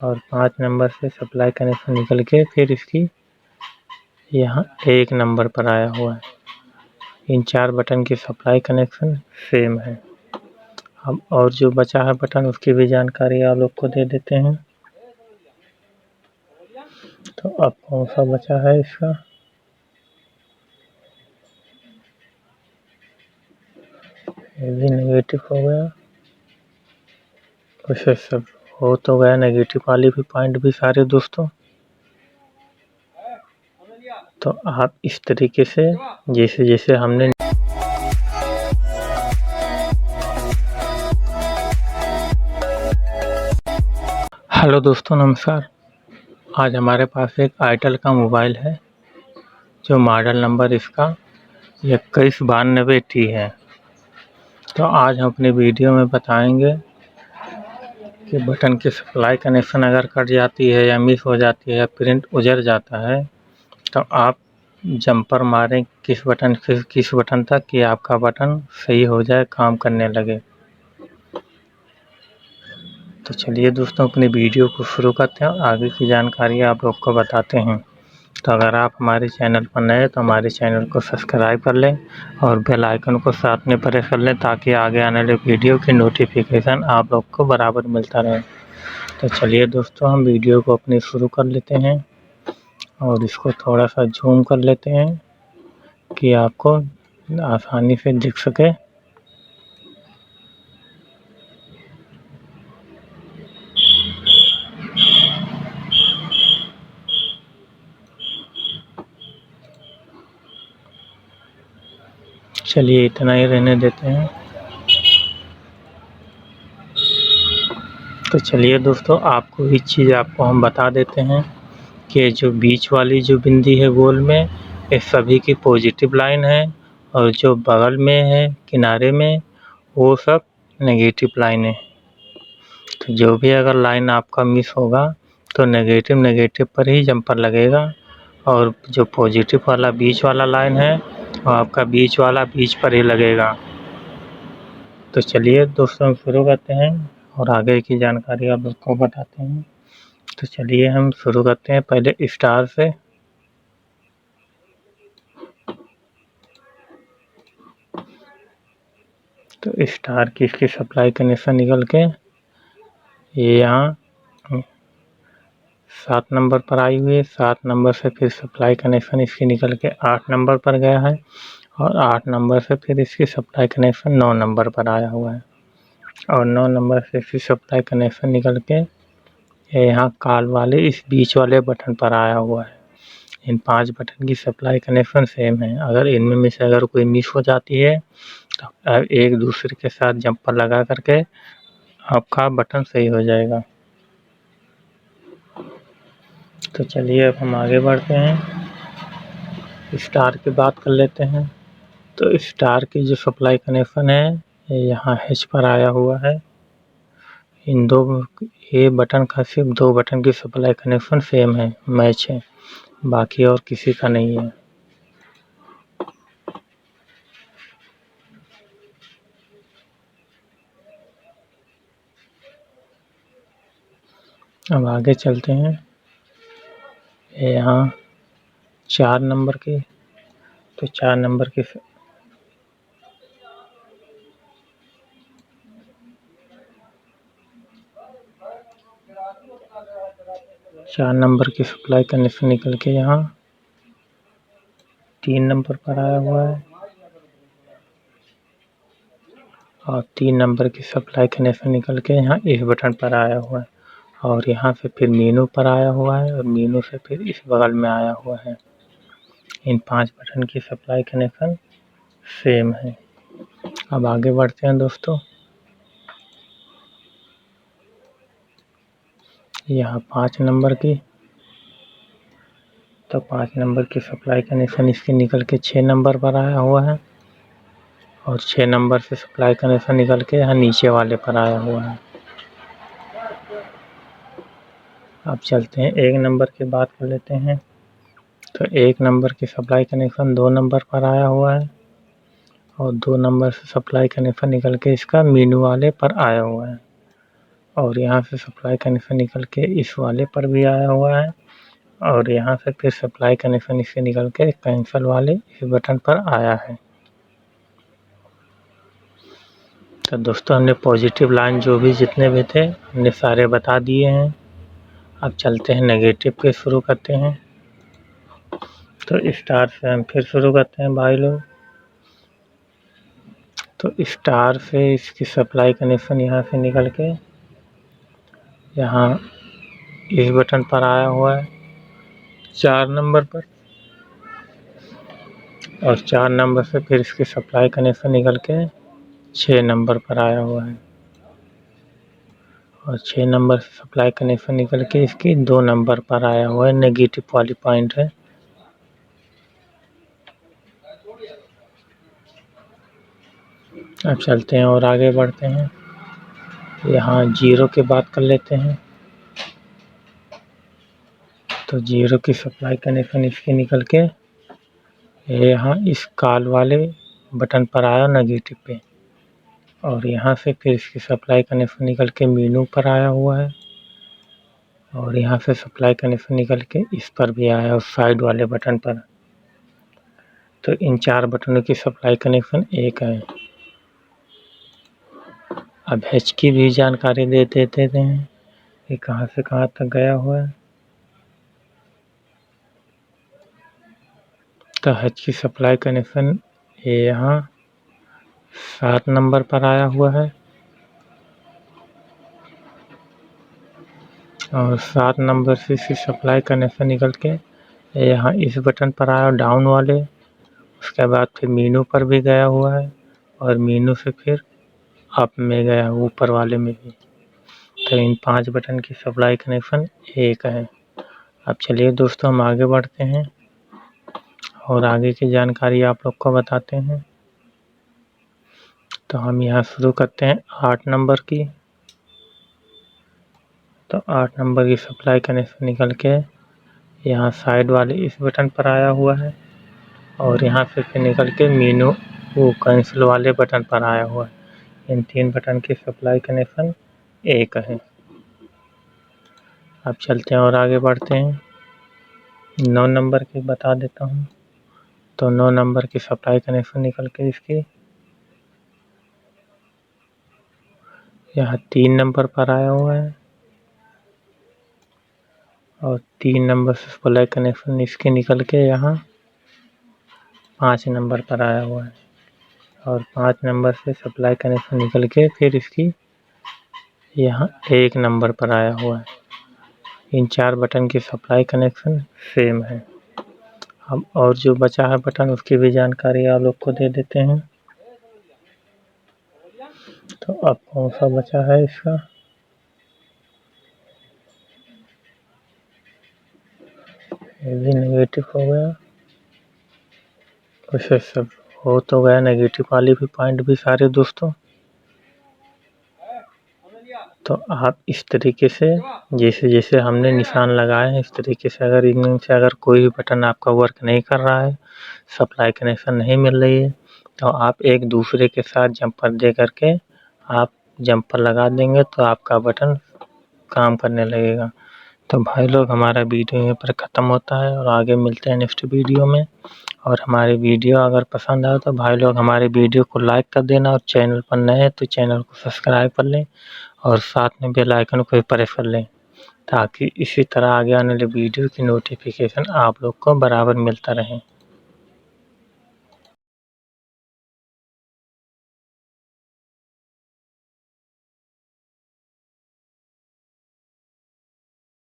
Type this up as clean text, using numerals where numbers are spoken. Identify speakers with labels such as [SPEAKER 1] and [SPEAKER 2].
[SPEAKER 1] और 5 नंबर से supply connection निकल के फिर इसकी यहाँ 1 नंबर पर आया हुआ है। इन 4 बटन की सप्लाई कनेक्शन सेम है। अब और जो बचा है बटन उसकी भी जानकारी आप लोग को दे देते हैं। तो अब कौन सा बचा है इसका, ये भी नेगेटिव हो गया। वैसे सब हो तो गया, नेगेटिव वाली भी पॉइंट भी सारे दोस्तों। तो आप इस तरीके से जैसे जैसे हमने हेलो दोस्तों, नमस्कार। आज हमारे पास एक आइटल का मोबाइल है जो मॉडल नंबर इसका 2192T है। तो आज हम अपनी वीडियो में बताएंगे कि बटन की सप्लाई कनेक्शन अगर कट जाती है या मिस हो जाती है या प्रिंट उजड़ जाता है तो आप जंपर मारें किस बटन से किस बटन तक कि आपका बटन सही हो जाए, काम करने लगे। तो चलिए दोस्तों, अपनी वीडियो को शुरू करते हैं और आगे की जानकारी आप लोग को बताते हैं। तो अगर आप हमारे चैनल पर नए हैं तो हमारे चैनल को सब्सक्राइब कर लें और बेल आइकन को साथ में प्रेस कर लें ताकि आगे आने वाले वीडियो की नोटिफिकेशन आप लोग को बराबर मिलता रहे। तो चलिए दोस्तों, हम वीडियो को अपनी शुरू कर लेते हैं और इसको थोड़ा सा जूम कर लेते हैं कि आपको आसानी से दिख सके। चलिए इतना ही रहने देते हैं। तो चलिए दोस्तों, आपको एक चीज़ आपको हम बता देते हैं कि जो बीच वाली जो बिंदी है गोल में, ये सभी की पॉजिटिव लाइन है और जो बगल में है किनारे में वो सब नेगेटिव लाइन है। तो जो भी अगर लाइन आपका मिस होगा तो नेगेटिव पर ही जंपर लगेगा और जो पॉजिटिव वाला बीच वाला लाइन है वो आपका बीच वाला बीच पर ही लगेगा। तो चलिए दोस्तों, शुरू करते हैं और आगे की जानकारी आप लोग को बताते हैं। तो चलिए हम शुरू करते हैं पहले स्टार से। तो स्टार की इसकी सप्लाई कनेक्शन निकल के ये यहाँ 7 नंबर पर आई हुई है। 7 नंबर से फिर सप्लाई कनेक्शन इसकी निकल के 8 नंबर पर गया है और 8 नंबर से फिर इसकी सप्लाई कनेक्शन 9 नंबर पर आया हुआ है और 9 नंबर से इसकी सप्लाई कनेक्शन निकल के यहाँ कॉल वाले इस बीच वाले बटन पर आया हुआ है। इन 5 बटन की सप्लाई कनेक्शन सेम है। अगर इनमें में से अगर कोई मिस हो जाती है तो एक दूसरे के साथ जंपर लगा करके आपका बटन सही हो जाएगा। तो चलिए अब हम आगे बढ़ते हैं, स्टार की बात कर लेते हैं। तो स्टार की जो सप्लाई कनेक्शन है ये यहाँ H पर आया हुआ है। इन दो ये बटन का सिर्फ 2 बटन की सप्लाई कनेक्शन सेम है, मैच है, बाकी और किसी का नहीं है। अब आगे चलते हैं, यहाँ 4 नंबर की, तो 4 नंबर की सप्लाई कनेक्शन निकल के यहाँ 3 नंबर पर आया हुआ है और 3 नंबर की सप्लाई कनेक्शन निकल के यहाँ इस बटन पर आया हुआ है और यहाँ से फिर मीनू पर आया हुआ है और मीनू से फिर इस बगल में आया हुआ है। इन 5 बटन की सप्लाई कनेक्शन सेम है। अब आगे बढ़ते हैं दोस्तों, यहाँ 5 नंबर की, तो 5 नंबर की सप्लाई कनेक्शन इसकी निकल के 6 नंबर पर आया हुआ है और 6 नंबर से सप्लाई कनेक्शन निकल के यहाँ नीचे वाले पर आया हुआ है। अब चलते हैं 1 नंबर की बात कर लेते हैं। तो 1 नंबर की सप्लाई कनेक्शन 2 नंबर पर आया हुआ है और 2 नंबर से सप्लाई कनेक्शन निकल के इसका मीनू वाले पर आया हुआ है और यहाँ से सप्लाई कनेक्शन निकल के इस वाले पर भी आया हुआ है और यहाँ से फिर सप्लाई कनेक्शन इससे निकल के कैंसिल वाले इस बटन पर आया है। तो दोस्तों हमने पॉजिटिव लाइन जो भी जितने भी थे हमने सारे बता दिए हैं। अब चलते हैं नेगेटिव पे शुरू करते हैं। तो स्टार से हम फिर शुरू करते हैं भाई लोग। तो स्टार से इसकी सप्लाई कनेक्शन यहाँ से निकल के यहाँ इस बटन पर आया हुआ है 4 नंबर पर और 4 नंबर से फिर इसकी सप्लाई कनेक्शन निकल के 6 नंबर पर आया हुआ है और 6 नंबर से सप्लाई कनेक्शन निकल के इसकी 2 नंबर पर आया हुआ है, नेगेटिव वाली पॉइंट है। अब चलते हैं और आगे बढ़ते हैं। यहाँ 0 की बात कर लेते हैं। तो 0 की सप्लाई कनेक्शन इसकी निकल के यहाँ इस कॉल वाले बटन पर आया नेगेटिव पे और यहाँ से फिर इसकी सप्लाई कनेक्शन निकल के मीनू पर आया हुआ है और यहाँ से सप्लाई कनेक्शन निकल के इस पर भी आया उस साइड वाले बटन पर। तो इन 4 बटनों की सप्लाई कनेक्शन एक है। अब एच की भी जानकारी दे देते हैं कि कहाँ से कहाँ तक गया हुआ है। तो एच की सप्लाई कनेक्शन ये यहाँ 7 नंबर पर आया हुआ है और 7 नंबर से इसकी सप्लाई कनेक्शन निकल के यहाँ इस बटन पर आया डाउन वाले। उसके बाद फिर मीनू पर भी गया हुआ है और मीनू से फिर अप में गया ऊपर वाले में भी। तो इन 5 बटन की सप्लाई कनेक्शन एक है। अब चलिए दोस्तों हम आगे बढ़ते हैं और आगे की जानकारी आप लोग को बताते हैं। तो हम यहाँ शुरू करते हैं 8 नंबर की। तो 8 नंबर की सप्लाई कनेक्शन निकल के यहाँ साइड वाले इस बटन पर आया हुआ है और यहाँ से फिर निकल के मीनू वो कैंसिल वाले बटन पर आया हुआ है। इन 3 बटन की सप्लाई कनेक्शन एक है। अब चलते हैं और आगे बढ़ते हैं। 9 नंबर की बता देता हूँ। तो 9 नंबर की सप्लाई कनेक्शन निकल के इसकी यहाँ 3 नंबर पर आया हुआ है और 3 नंबर से सप्लाई कनेक्शन इसके निकल के यहाँ 5 नंबर पर आया हुआ है और 5 नंबर से सप्लाई कनेक्शन निकल के फिर इसकी यहाँ 1 नंबर पर आया हुआ है। इन 4 बटन की सप्लाई कनेक्शन सेम है। अब और जो बचा है बटन उसकी भी जानकारी आप लोग को दे देते हैं। तो अब कौन सा बचा है इसका, ये भी नेगेटिव हो गया। वैसे सब हो तो गया नेगेटिव वाली भी पॉइंट भी सारे दोस्तों। तो आप इस तरीके से जैसे जैसे हमने निशान लगाए हैं इस तरीके से अगर इनमें से अगर कोई भी बटन आपका वर्क नहीं कर रहा है, सप्लाई कनेक्शन नहीं मिल रही है, तो आप एक दूसरे के साथ जम्पर दे करके आप जम्पर लगा देंगे तो आपका बटन काम करने लगेगा। तो भाई लोग हमारा वीडियो यहीं पर ख़त्म होता है और आगे मिलते हैं नेक्स्ट वीडियो में। और हमारी वीडियो अगर पसंद आए तो भाई लोग हमारे वीडियो को लाइक कर देना और चैनल पर नए हैं तो चैनल को सब्सक्राइब कर लें और साथ में बेल आइकन को भी प्रेस कर लें ताकि इसी तरह आगे आने वाले वीडियो की नोटिफिकेशन आप लोग को बराबर मिलता रहे।